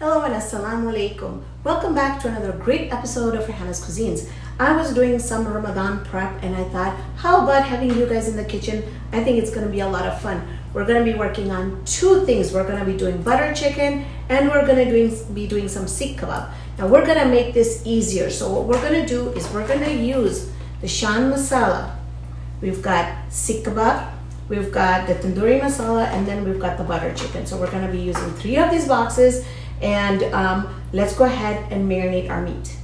Hello and assalamu alaikum. Welcome back to another great episode of Raihanascuisines. I was doing some Ramadan prep and I thought, how about having you guys in the kitchen? I think it's going to be a lot of fun. We're going to be working on two things. We're going to be doing butter chicken and we're going to be doing some Seekh kebab. Now we're going to make this easier. So what we're going to do is we're going to use the Shan masala. We've got Seekh kebab, we've got the tandoori masala, and then we've got the butter chicken. So we're going to be using 3 of these boxes. And let's go ahead and marinate our meat.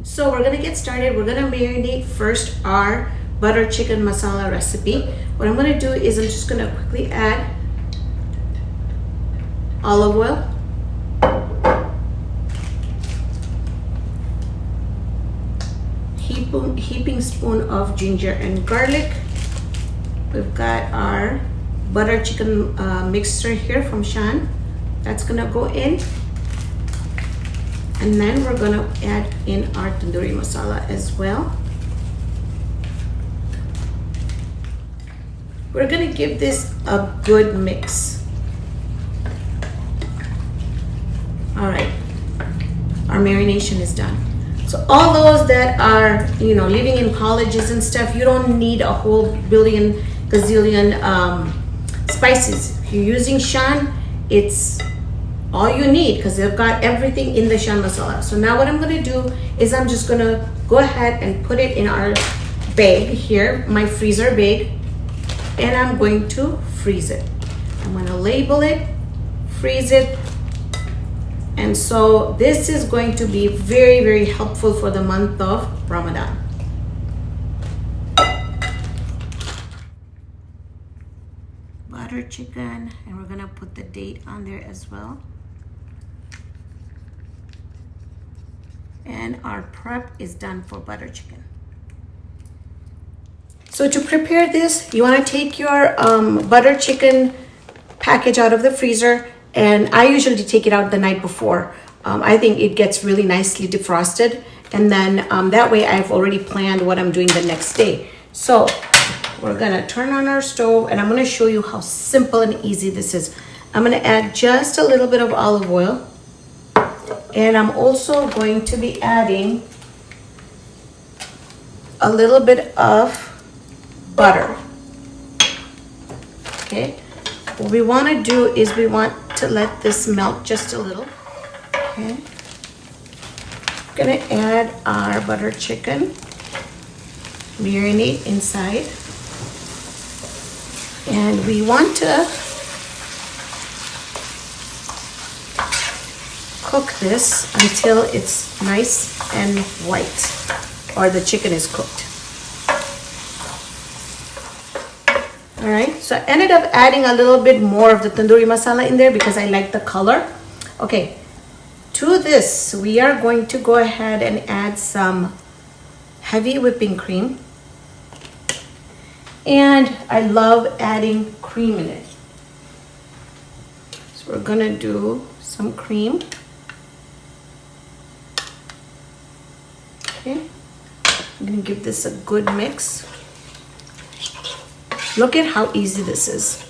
So we're gonna get started. We're gonna marinate first our butter chicken masala recipe. What I'm gonna do is I'm just gonna quickly add olive oil, heaping spoon of ginger and garlic. We've got our butter chicken mixture here from Shan. That's gonna go in. And then we're gonna add in our tandoori masala as well. We're gonna give this a good mix. All right, our marination is done. So all those that are, living in colleges and stuff, you don't need a whole gazillion spices. If you're using Shan, it's all you need because they've got everything in the Shan masala. So now what I'm gonna do is I'm just gonna go ahead and put it in our bag here, my freezer bag, and I'm going to freeze it. I'm gonna label it, freeze it. And so this is going to be very, very helpful for the month of Ramadan. Butter chicken, and we're gonna put the date on there as well. And our prep is done for butter chicken. So to prepare this, you wanna take your butter chicken package out of the freezer. And I usually take it out the night before. I think it gets really nicely defrosted. And then that way I've already planned what I'm doing the next day. So we're gonna turn on our stove and I'm gonna show you how simple and easy this is. I'm gonna add just a little bit of olive oil. And I'm also going to be adding a little bit of butter. Okay. What we want to do is we want to let this melt just a little. Okay. I'm gonna add our butter chicken, marinate inside, and we want to cook this until it's nice and white, or the chicken is cooked. All right, so I ended up adding a little bit more of the tandoori masala in there because I like the color. Okay, to this, we are going to go ahead and add some heavy whipping cream. And I love adding cream in it. So we're gonna do some cream. Okay, I'm gonna give this a good mix. Look at how easy this is.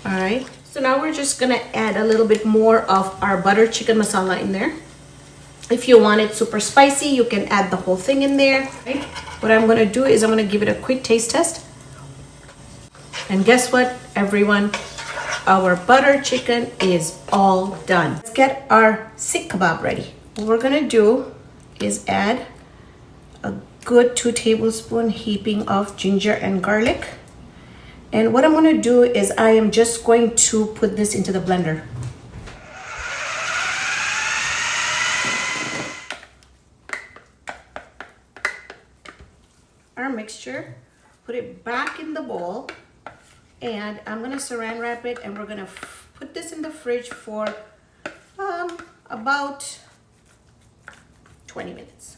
All right, so now we're just gonna add a little bit more of our butter chicken masala in there. If you want it super spicy, you can add the whole thing in there. Right? What I'm gonna do is I'm gonna give it a quick taste test. And guess what, everyone? Our butter chicken is all done. Let's get our Seekh kebab ready. What we're gonna do is add a good 2 tablespoon heaping of ginger and garlic. And what I'm going to do is I am just going to put this into the blender. Our mixture, put it back in the bowl, and I'm going to saran wrap it, and we're going to put this in the fridge for about 20 minutes.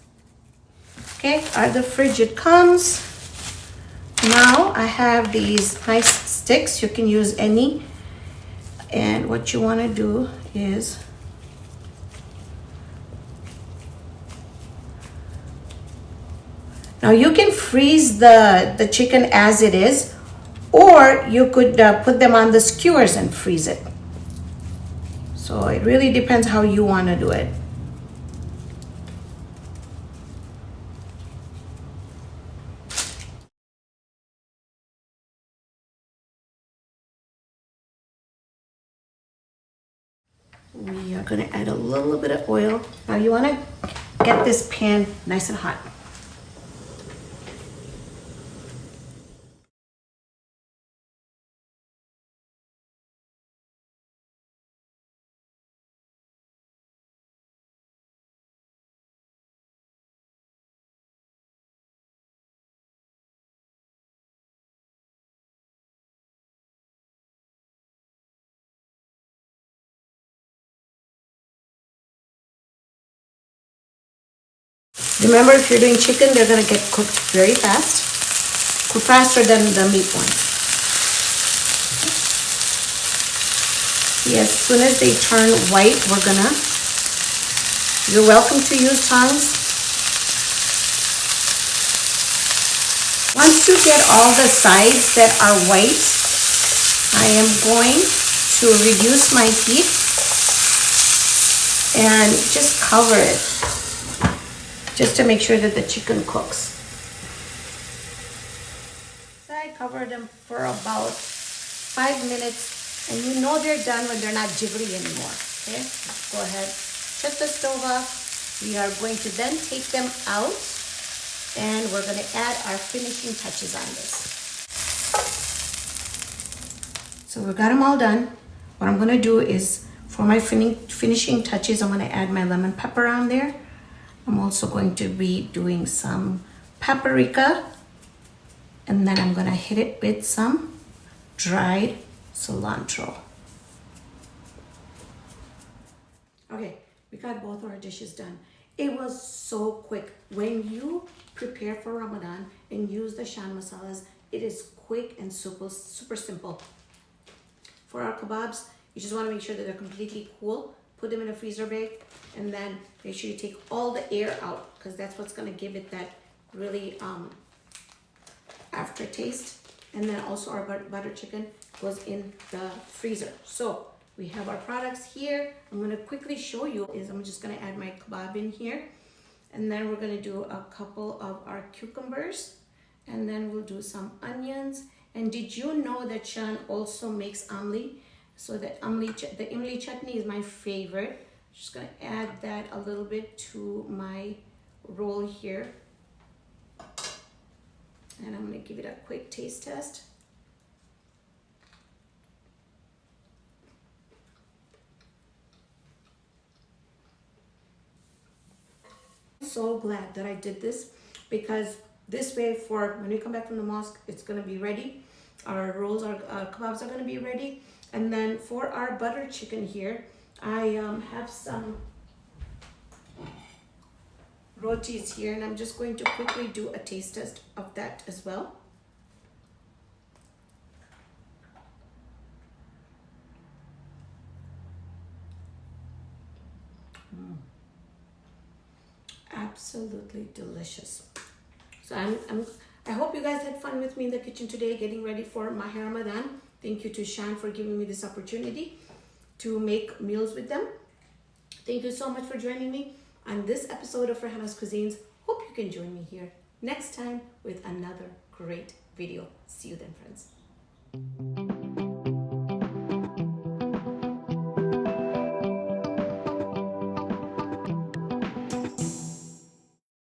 Okay, out of the fridge it comes. Now I have these nice sticks. You can use any And what you want to do is now you can freeze the chicken as it is, or you could put them on the skewers and freeze it. So it really depends how you want to do it. We are going to add a little bit of oil. Now you want to get this pan nice and hot. Remember, if you're doing chicken, they're going to get cooked very fast, faster than the meat ones. See, as soon as they turn white, you're welcome to use tongs. Once you get all the sides that are white, I am going to reduce my heat and just cover it, just to make sure that the chicken cooks. So I covered them for about 5 minutes, and you know they're done when they're not jiggly anymore. Okay, go ahead, shut the stove off. We are going to then take them out, and we're going to add our finishing touches on this. So we got them all done. What I'm going to do is, for my finishing touches, I'm going to add my lemon pepper on there. I'm also going to be doing some paprika, and then I'm going to hit it with some dried cilantro. Okay, we got both our dishes done. It was so quick. When you prepare for Ramadan and use the Shan masalas, it is quick and super simple. For our kebabs, you just want to make sure that they're completely cool. Put them in a freezer bag, and then make sure you take all the air out, because that's what's going to give it that really aftertaste. And then also our butter chicken goes in the freezer. So we have our products here. I'm going to quickly show you I'm just going to add my kebab in here, and then we're going to do a couple of our cucumbers, and then we'll do some onions. And did you know that Shan also makes amli? So the imli chutney is my favorite. Just gonna add that a little bit to my roll here. And I'm gonna give it a quick taste test. I'm so glad that I did this, because this way, for when we come back from the mosque, it's gonna be ready. Our rolls, our kebabs are gonna be ready. And then for our butter chicken here, I have some rotis here, and I'm just going to quickly do a taste test of that as well. Absolutely delicious. So I hope you guys had fun with me in the kitchen today, getting ready for my Ramadan. Thank you to Shan for giving me this opportunity to make meals with them. Thank you so much for joining me on this episode of Raihana's Cuisines. Hope you can join me here next time with another great video. See you then, friends.